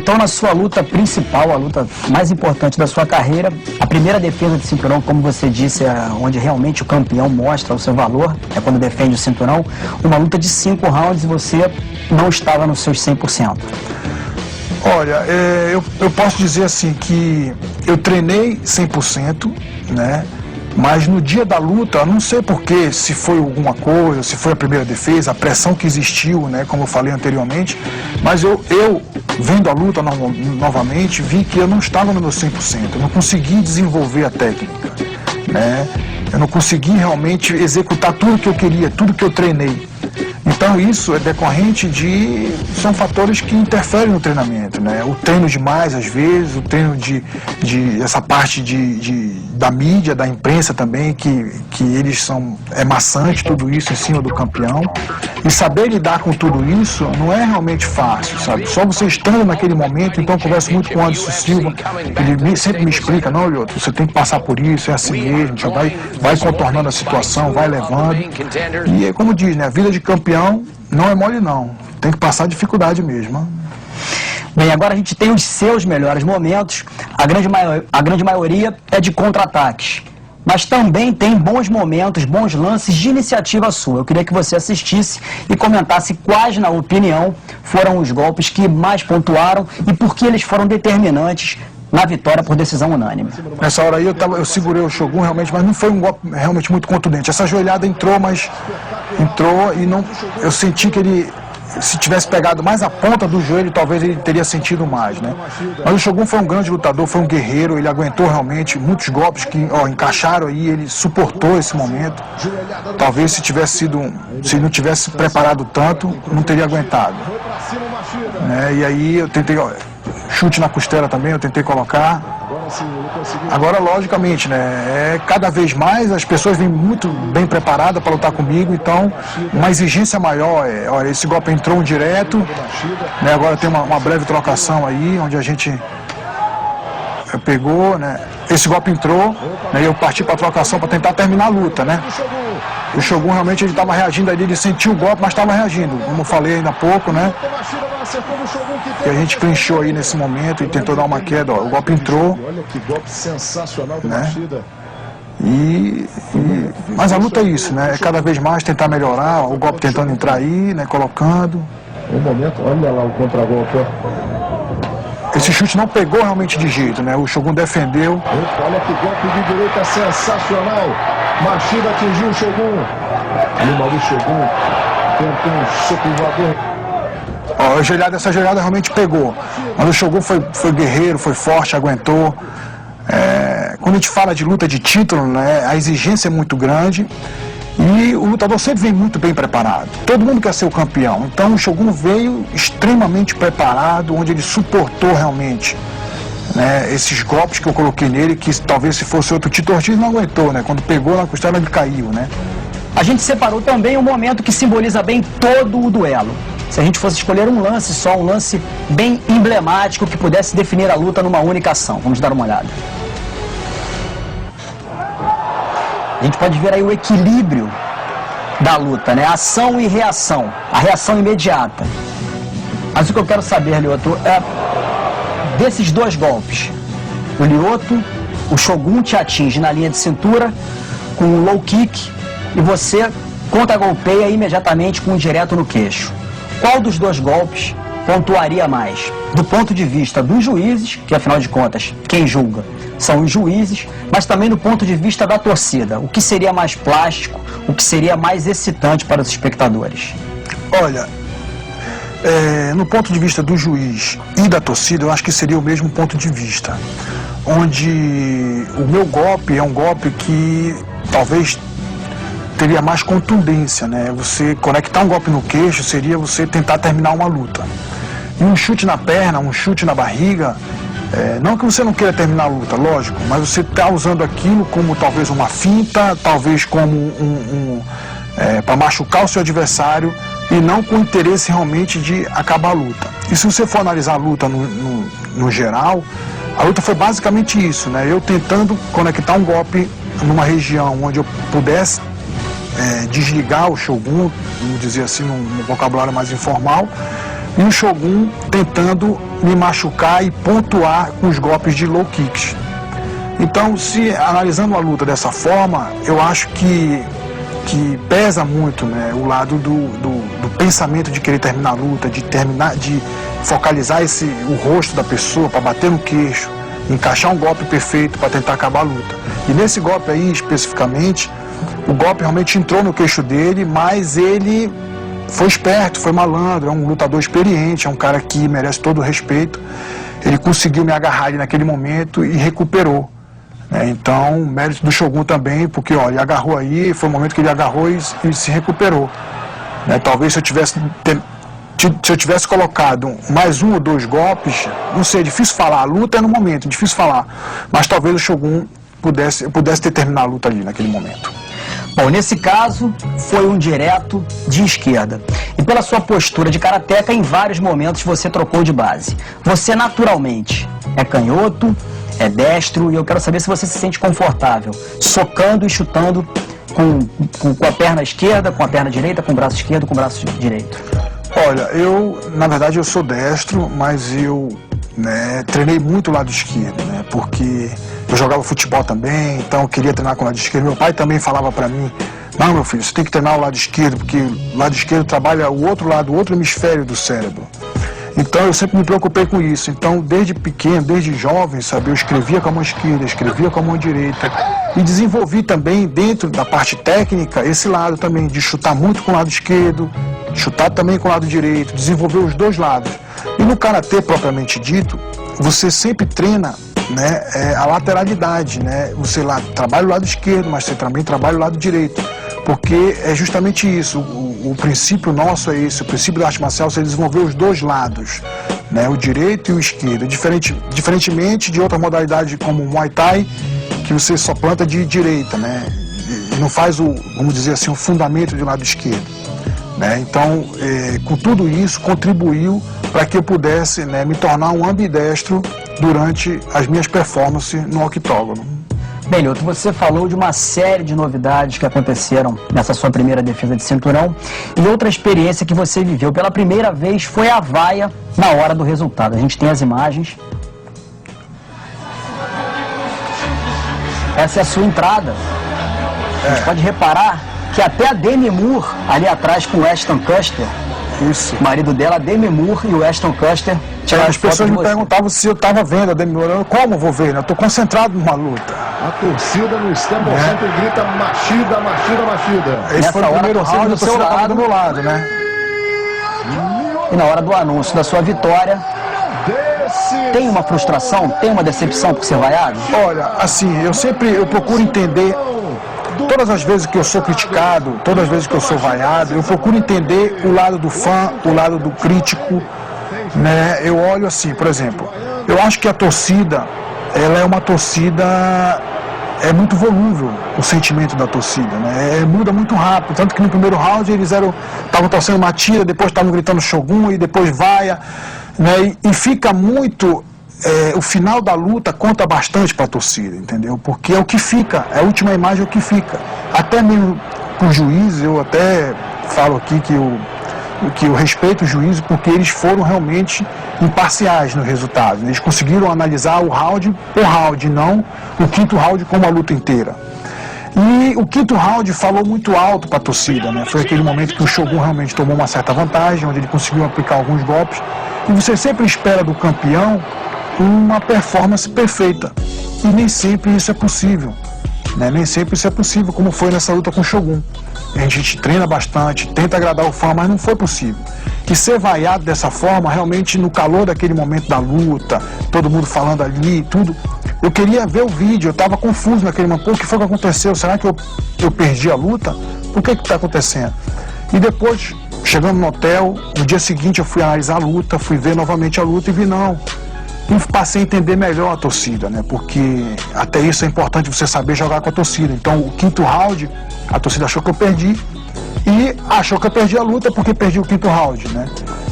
então na sua luta principal, a luta mais importante da sua carreira, a primeira defesa de cinturão, como você disse, é onde realmente o campeão mostra o seu valor, é quando defende o cinturão, uma luta de 5 rounds e você não estava nos seus 100%. Olha, eu posso dizer assim que eu treinei 100%, né? Mas no dia da luta, eu não sei porquê, se foi alguma coisa, se foi a primeira defesa, a pressão que existiu, né, como eu falei anteriormente, mas eu vendo a luta novamente, vi que eu não estava no meu 100%, eu não consegui desenvolver a técnica, né, eu não consegui realmente executar tudo que eu queria, tudo que eu treinei. Então isso é decorrente são fatores que interferem no treinamento, né? O treino demais às vezes, o treino essa parte da mídia, da imprensa também, que eles é maçante tudo isso em cima do campeão. E saber lidar com tudo isso não é realmente fácil, sabe? Só você estando naquele momento, então eu converso muito com o Anderson Silva, ele sempre me explica, não, Lioto, você tem que passar por isso, é assim mesmo, já vai contornando a situação, vai levando. E é como diz, né? A vida de campeão não é mole não, tem que passar dificuldade mesmo. Bem, agora a gente tem os seus melhores momentos, a grande maioria é de contra-ataques, mas também tem bons momentos, bons lances de iniciativa sua. Eu queria que você assistisse e comentasse quais, na opinião, foram os golpes que mais pontuaram e por que eles foram determinantes na vitória por decisão unânime. Nessa hora aí eu segurei o Shogun realmente, mas não foi um golpe realmente muito contundente. Essa joelhada entrou e não, eu senti que ele, se tivesse pegado mais a ponta do joelho, talvez ele teria sentido mais, né? Mas o Shogun foi um grande lutador, foi um guerreiro, ele aguentou realmente muitos golpes que encaixaram aí, ele suportou esse momento. Talvez se não tivesse preparado tanto, não teria aguentado. Né? E aí eu tentei, chute na costela também, eu tentei colocar. Agora, logicamente, né, cada vez mais as pessoas vêm muito bem preparadas para lutar comigo, então uma exigência maior olha, esse golpe entrou direto, né, agora tem uma breve trocação aí, onde a gente pegou, né, esse golpe entrou, né, e eu parti para a trocação para tentar terminar a luta, né. O Shogun realmente ele estava reagindo ali, ele sentiu o golpe, mas estava reagindo, como eu falei ainda há pouco, né. E a gente clinchou aí nesse momento e tentou dar uma queda, ó, o golpe entrou. Olha que golpe sensacional do né? Machida. Mas a luta é isso, né? É cada vez mais tentar melhorar, o golpe tentando entrar aí, né? Colocando. Um momento, olha lá o contragolpe. Esse chute não pegou realmente de jeito, né? O Shogun defendeu. Olha que golpe de direita sensacional. Machida atingiu o Shogun. Ali o Shogun tentou um soco voador. Ó, essa joelhada realmente pegou. Mas o Shogun foi guerreiro, foi forte, aguentou. Quando a gente fala de luta de título, né, a exigência é muito grande e o lutador sempre vem muito bem preparado. Todo mundo quer ser o campeão. Então o Shogun veio extremamente preparado, onde ele suportou realmente, né, esses golpes que eu coloquei nele, que talvez se fosse outro Tito Ortiz não aguentou, né? Quando pegou na costela ele caiu, né? A gente separou também um momento que simboliza bem todo o duelo. Se a gente fosse escolher um lance só, um lance bem emblemático que pudesse definir a luta numa única ação. Vamos dar uma olhada. A gente pode ver aí o equilíbrio da luta, né? Ação e reação. A reação imediata. Mas o que eu quero saber, Lioto, é desses dois golpes. O Lioto, o Shogun te atinge na linha de cintura com um low kick e você contra-golpeia imediatamente com um direto no queixo. Qual dos dois golpes pontuaria mais? Do ponto de vista dos juízes, que afinal de contas, quem julga são os juízes, mas também do ponto de vista da torcida. O que seria mais plástico, o que seria mais excitante para os espectadores? Olha, no ponto de vista do juiz e da torcida, eu acho que seria o mesmo ponto de vista. Onde o meu golpe é um golpe que talvez teria mais contundência, né? Você conectar um golpe no queixo seria você tentar terminar uma luta. E um chute na perna, um chute na barriga, não que você não queira terminar a luta, lógico, mas você está usando aquilo como talvez uma finta, talvez como para machucar o seu adversário e não com o interesse realmente de acabar a luta. E se você for analisar a luta no geral, a luta foi basicamente isso, né? Eu tentando conectar um golpe numa região onde eu pudesse desligar o Shogun, vamos dizer assim, num vocabulário mais informal, e o Shogun tentando me machucar e pontuar com os golpes de low kicks. Então, se analisando a luta dessa forma, eu acho que pesa muito, né, o lado do pensamento de querer terminar a luta, de focalizar o rosto da pessoa para bater no queixo, encaixar um golpe perfeito para tentar acabar a luta. E nesse golpe aí, especificamente, o golpe realmente entrou no queixo dele, mas ele foi esperto, foi malandro, é um lutador experiente, é um cara que merece todo o respeito. Ele conseguiu me agarrar ali naquele momento e recuperou. Então, mérito do Shogun também, porque ó, ele agarrou aí, foi o momento que ele agarrou e se recuperou. Talvez se eu tivesse colocado mais um ou dois golpes, não sei, é difícil falar, a luta é no momento, é difícil falar, mas talvez o Shogun pudesse ter terminado a luta ali naquele momento. Bom, nesse caso, foi um direto de esquerda. E pela sua postura de karateca, em vários momentos você trocou de base. Você naturalmente é canhoto, é destro, e eu quero saber se você se sente confortável socando e chutando com a perna esquerda, com a perna direita, com o braço esquerdo, com o braço direito. Olha, na verdade eu sou destro, mas eu treinei muito o lado esquerdo, porque eu jogava futebol também, então eu queria treinar com o lado esquerdo. Meu pai também falava para mim, não, meu filho, você tem que treinar o lado esquerdo, porque o lado esquerdo trabalha o outro lado, o outro hemisfério do cérebro. Então eu sempre me preocupei com isso. Então desde pequeno, desde jovem, sabe, eu escrevia com a mão esquerda, escrevia com a mão direita e desenvolvi também dentro da parte técnica esse lado também de chutar muito com o lado esquerdo, chutar também com o lado direito, desenvolver os dois lados. E no karatê propriamente dito, você sempre treina a lateralidade, Você lá trabalha o lado esquerdo, mas você também trabalha o lado direito. Porque é justamente isso, o princípio nosso é esse, o princípio da arte marcial é você desenvolver os dois lados, o direito e o esquerdo, diferentemente de outra modalidade como o Muay Thai, que você só planta de direita, e não faz vamos dizer assim, o fundamento do lado esquerdo. Então, com tudo isso, contribuiu para que eu pudesse me tornar um ambidestro durante as minhas performances no octógono. Bem, Lyoto, você falou de uma série de novidades que aconteceram nessa sua primeira defesa de cinturão e outra experiência que você viveu pela primeira vez foi a vaia na hora do resultado. A gente tem as imagens. Essa é a sua entrada. A gente pode reparar que até a Demi Moore, ali atrás com o Ashton Kutcher, isso, o marido dela, a Demi Moore e o Ashton Kutcher, as pessoas me perguntavam se eu estava vendo a Demi Moore. Como eu vou ver? Eu estou concentrado numa luta. A torcida no Staples Center grita Machida, Machida, Machida. Esse foi o primeiro round, a torcida estava do meu lado, E na hora do anúncio da sua vitória, tem uma frustração, tem uma decepção por ser vaiado? Olha, assim, eu procuro entender. Todas as vezes que eu sou criticado, todas as vezes que eu sou vaiado, eu procuro entender o lado do fã, o lado do crítico, Eu olho assim, por exemplo, eu acho que a torcida, ela é uma torcida, é muito volúvel o sentimento da torcida, muda muito rápido, tanto que no primeiro round eles estavam torcendo Machida, depois estavam gritando Shogun e depois vaia, e fica muito... o final da luta conta bastante para a torcida, entendeu? Porque é o que fica, é a última imagem é o que fica. Até mesmo por juiz, eu até falo aqui que eu respeito os juízes porque eles foram realmente imparciais no resultado. Eles conseguiram analisar o round por round, não o quinto round como a luta inteira. E o quinto round falou muito alto para a torcida, Foi aquele momento que o Shogun realmente tomou uma certa vantagem, onde ele conseguiu aplicar alguns golpes. E você sempre espera do campeão uma performance perfeita. E nem sempre isso é possível. Nem sempre isso é possível, como foi nessa luta com o Shogun. A gente treina bastante, tenta agradar o fã, mas não foi possível. E ser vaiado dessa forma, realmente no calor daquele momento da luta, todo mundo falando ali, tudo. Eu queria ver o vídeo, eu estava confuso naquele momento. Pô, o que foi que aconteceu? Será que eu perdi a luta? Por que está acontecendo? E depois, chegando no hotel, no dia seguinte eu fui analisar a luta, fui ver novamente a luta e vi não. E passei a entender melhor a torcida, Porque até isso é importante você saber jogar com a torcida. Então, o quinto round, a torcida achou que eu perdi e achou que eu perdi a luta porque perdi o quinto round,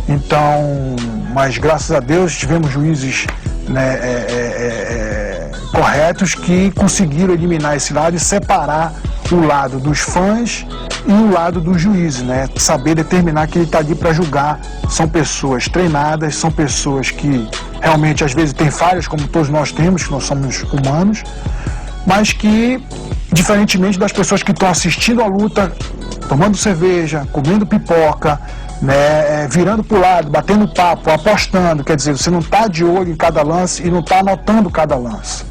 Então, mas graças a Deus tivemos juízes corretos que conseguiram eliminar esse lado e separar o lado dos fãs e o lado dos juízes, né? Saber determinar que ele está ali para julgar. São pessoas treinadas, são pessoas que realmente às vezes têm falhas, como todos nós temos, que nós somos humanos, mas que, diferentemente das pessoas que estão assistindo a luta, tomando cerveja, comendo pipoca, né, virando para o lado, batendo papo, apostando, quer dizer, você não está de olho em cada lance e não está anotando cada lance.